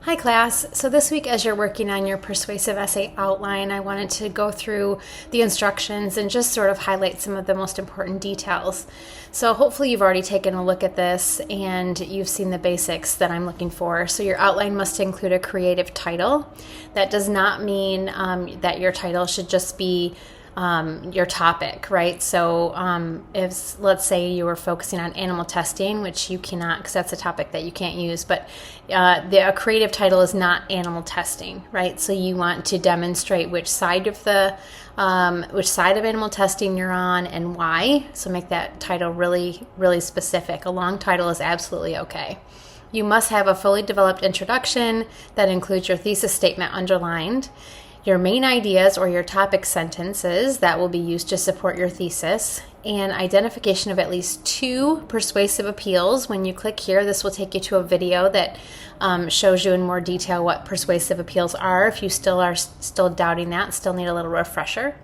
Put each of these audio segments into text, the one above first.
Hi class. So this week as you're working on your persuasive essay outline, I wanted to go through the instructions and just sort of highlight some of the most important details. So hopefully you've already taken a look at this and you've seen the basics that I'm looking for. So your outline must include a creative title. That does not mean that your title should just be your topic, right? So if, let's say you were focusing on animal testing, which you cannot because that's a topic that you can't use, but a creative title is not animal testing, right? So you want to demonstrate which side of animal testing you're on and why. So make that title really, really specific. A long title is absolutely okay. You must have a fully developed introduction that includes your thesis statement underlined, your main ideas or your topic sentences that will be used to support your thesis, and identification of at least 2 persuasive appeals. When you click here, this will take you to a video that shows you in more detail what persuasive appeals are. If you are still doubting that, still need a little refresher.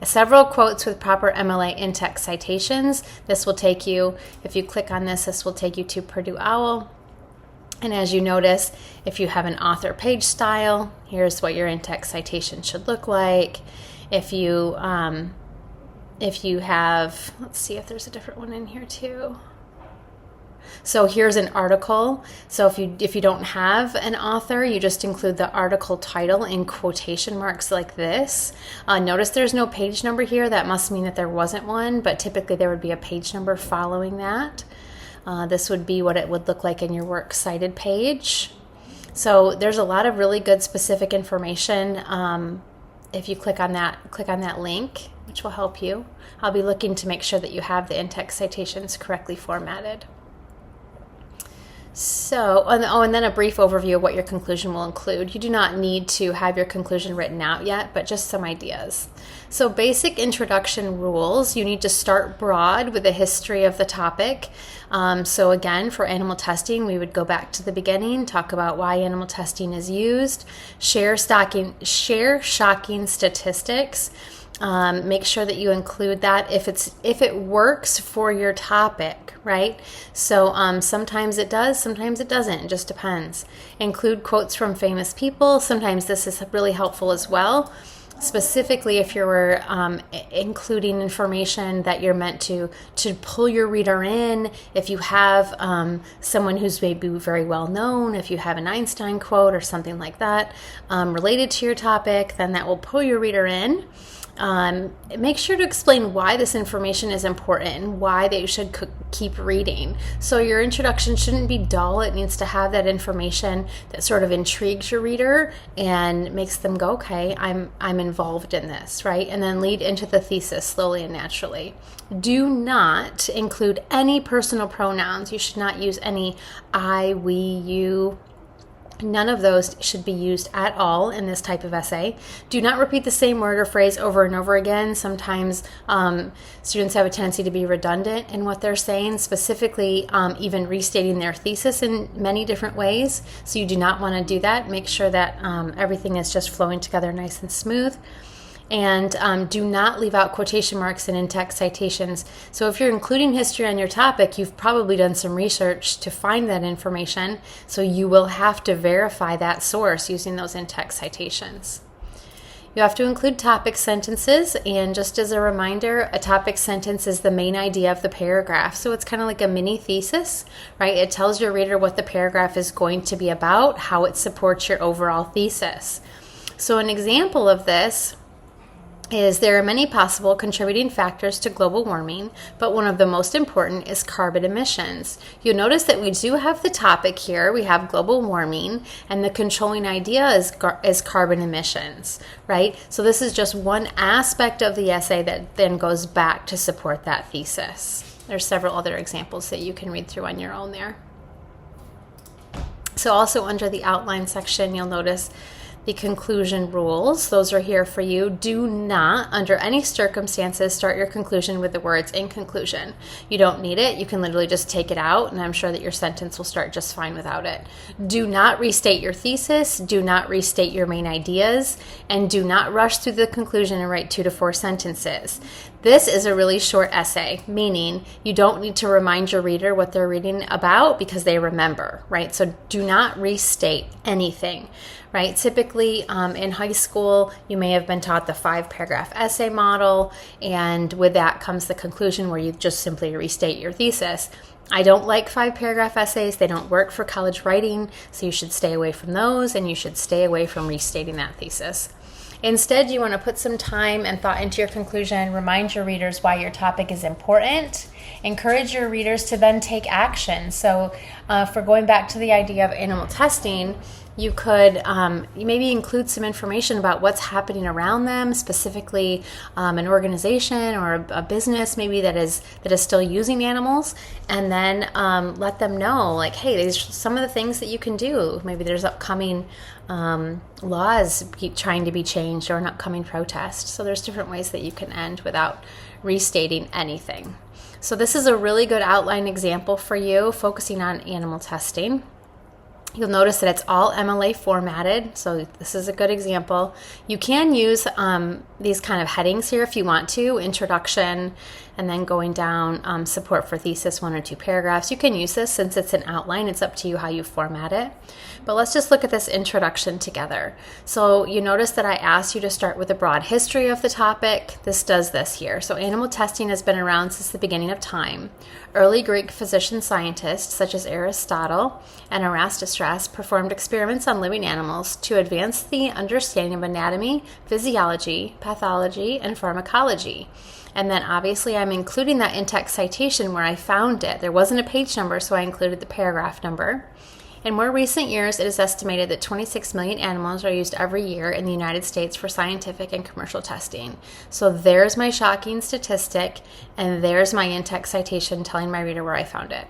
Several quotes with proper MLA in-text citations. This will take you, if you click on this will take you to Purdue OWL. And as you notice, if you have an author page style, here's what your in-text citation should look like. If you have, let's see if there's a different one in here too. So here's an article. So if you don't have an author, you just include the article title in quotation marks like this. Notice there's no page number here. That must mean that there wasn't one, but typically there would be a page number following that. This would be what it would look like in your works cited page. So there's a lot of really good specific information. If you click on that link, which will help you, I'll be looking to make sure that you have the in-text citations correctly formatted. So, and then a brief overview of what your conclusion will include. You do not need to have your conclusion written out yet, but just some ideas. So basic introduction rules, you need to start broad with a history of the topic. So again, for animal testing, we would go back to the beginning, talk about why animal testing is used, share shocking statistics. Make sure that you include that if it works for your topic, right? So sometimes it does, sometimes it doesn't. It just depends. Include quotes from famous people. Sometimes this is really helpful as well. Specifically, if you're including information that you're meant to pull your reader in, if you have someone who's maybe very well known, if you have an Einstein quote or something like that related to your topic, then that will pull your reader in. Make sure to explain why this information is important and why they should keep reading. So your introduction shouldn't be dull. It needs to have that information that sort of intrigues your reader and makes them go, okay, I'm involved in this, right? And then lead into the thesis slowly and naturally. Do not include any personal pronouns. You should not use any I, we, you. None of those should be used at all in this type of essay. Do not repeat the same word or phrase over and over again. Sometimes students have a tendency to be redundant in what they're saying, specifically even restating their thesis in many different ways. So you do not want to do that. Make sure that everything is just flowing together nice and smooth. And do not leave out quotation marks and in-text citations. So if you're including history on your topic, you've probably done some research to find that information, so you will have to verify that source using those in-text citations. You have to include topic sentences, and just as a reminder, a topic sentence is the main idea of the paragraph. So it's kind of like a mini thesis, right? It tells your reader what the paragraph is going to be about, how it supports your overall thesis. So an example of this is there are many possible contributing factors to global warming, but one of the most important is carbon emissions. You'll notice that we do have the topic here. We have global warming, and the controlling idea is carbon emissions, right? So this is just one aspect of the essay that then goes back to support that thesis. There's several other examples that you can read through on your own there. So also under the outline section, you'll notice the conclusion rules. Those are here for you. Do not, under any circumstances, start your conclusion with the words "in conclusion." You don't need it. You can literally just take it out, and I'm sure that your sentence will start just fine without it. Do not restate your thesis. Do not restate your main ideas, and do not rush through the conclusion and write 2 to 4 sentences. This is a really short essay, meaning you don't need to remind your reader what they're reading about because they remember, right? So do not restate anything, right? Typically in high school, you may have been taught the 5-paragraph essay model, and with that comes the conclusion where you just simply restate your thesis. I don't like 5-paragraph essays. They don't work for college writing, so you should stay away from those, and you should stay away from restating that thesis. Instead, you want to put some time and thought into your conclusion, remind your readers why your topic is important, encourage your readers to then take action. So for going back to the idea of animal testing, you could maybe include some information about what's happening around them, specifically an organization or a business maybe that is still using animals, and then let them know, like, hey, these are some of the things that you can do. Maybe there's upcoming laws trying to be changed or an upcoming protest. So there's different ways that you can end without restating anything. So this is a really good outline example for you, focusing on animal testing. You'll notice that it's all MLA formatted, so this is a good example. You can use these kind of headings here if you want to, introduction, and then going down, support for thesis, 1 or 2 paragraphs. You can use this since it's an outline. It's up to you how you format it. But let's just look at this introduction together. So you notice that I asked you to start with a broad history of the topic. This does this here. So animal testing has been around since the beginning of time. Early Greek physician scientists such as Aristotle and Erastus performed experiments on living animals to advance the understanding of anatomy, physiology, pathology, and pharmacology. And then obviously I'm including that in-text citation where I found it. There wasn't a page number, so I included the paragraph number. In more recent years, it is estimated that 26 million animals are used every year in the United States for scientific and commercial testing. So there's my shocking statistic, and there's my in-text citation telling my reader where I found it.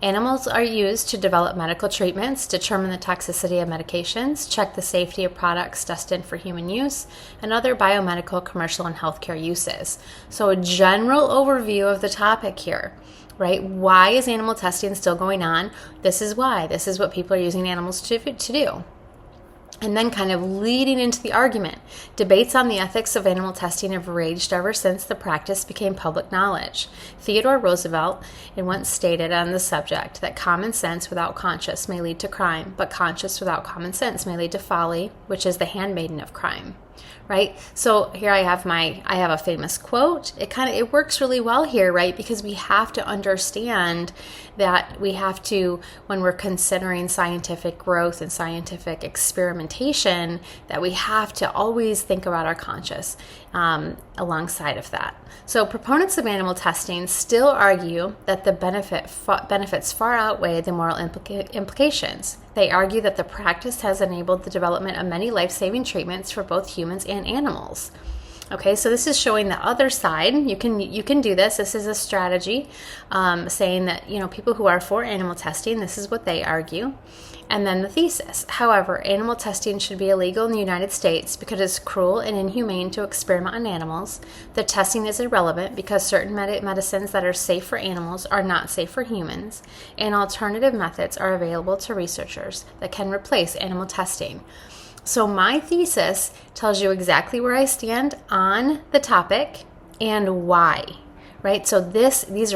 Animals are used to develop medical treatments, determine the toxicity of medications, check the safety of products destined for human use, and other biomedical, commercial, and healthcare uses. So a general overview of the topic here, right? Why is animal testing still going on? This is why. This is what people are using animals to do. And then kind of leading into the argument. Debates on the ethics of animal testing have raged ever since the practice became public knowledge. Theodore Roosevelt once stated on the subject that common sense without conscience may lead to crime, but conscience without common sense may lead to folly, which is the handmaiden of crime. Right? So here I have a famous quote. It works really well here, right? Because we have to understand that we have to, when we're considering scientific growth and scientific experimentation, that we have to always think about our conscience alongside of that. So proponents of animal testing still argue that the benefits far outweigh the moral implications. They argue that the practice has enabled the development of many life-saving treatments for both humans and animals. Okay, so this is showing the other side. You can do this. This is a strategy saying that, people who are for animal testing, this is what they argue. And then the thesis. However, animal testing should be illegal in the United States because it's cruel and inhumane to experiment on animals. The testing is irrelevant because certain medicines that are safe for animals are not safe for humans, and alternative methods are available to researchers that can replace animal testing. So my thesis tells you exactly where I stand on the topic and why. Right? So this is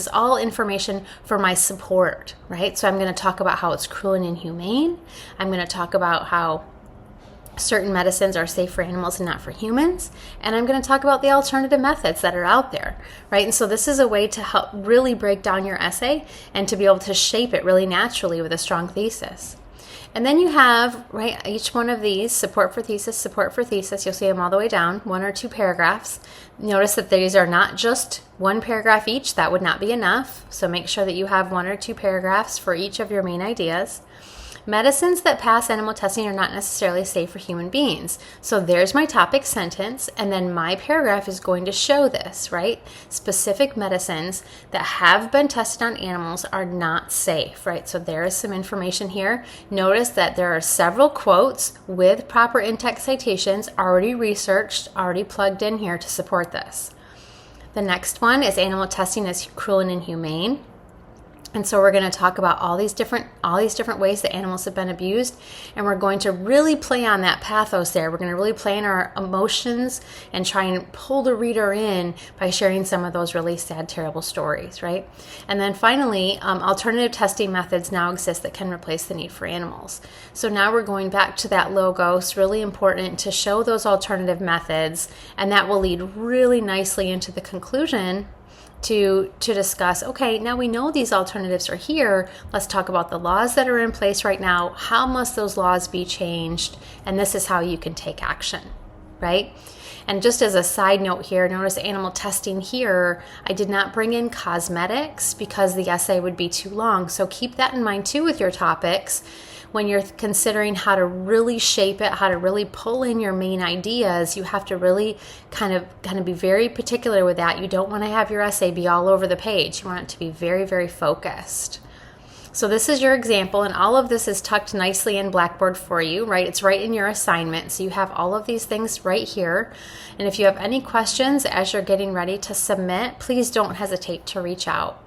all information for my support, right? So I'm going to talk about how it's cruel and inhumane. I'm going to talk about how certain medicines are safe for animals and not for humans. And I'm going to talk about the alternative methods that are out there, right? And so this is a way to help really break down your essay and to be able to shape it really naturally with a strong thesis. And then you have, right, each one of these, support for thesis, you'll see them all the way down, 1 or 2 paragraphs. Notice that these are not just 1 paragraph each. That would not be enough. So make sure that you have 1 or 2 paragraphs for each of your main ideas. Medicines that pass animal testing are not necessarily safe for human beings. So there's my topic sentence, and then my paragraph is going to show this, right? Specific medicines that have been tested on animals are not safe, right? So there is some information here. Notice that there are several quotes with proper in-text citations already researched, already plugged in here to support this. The next one is animal testing is cruel and inhumane. And so we're going to talk about all these different ways that animals have been abused, and we're going to really play on that pathos there. We're going to really play on our emotions and try and pull the reader in by sharing some of those really sad, terrible stories, right? And then finally, alternative testing methods now exist that can replace the need for animals. So now we're going back to that logos, really important to show those alternative methods, and that will lead really nicely into the conclusion to discuss, okay, now we know these alternatives are here. Let's talk about the laws that are in place right now. How must those laws be changed? And this is how you can take action, right? And just as a side note here, notice animal testing here, I did not bring in cosmetics because the essay would be too long. So keep that in mind too with your topics. When you're considering how to really shape it, how to really pull in your main ideas, you have to really kind of be very particular with that. You don't want to have your essay be all over the page. You want it to be very, very focused. So this is your example, and all of this is tucked nicely in Blackboard for you, right? It's right in your assignment. So you have all of these things right here. And if you have any questions as you're getting ready to submit, please don't hesitate to reach out.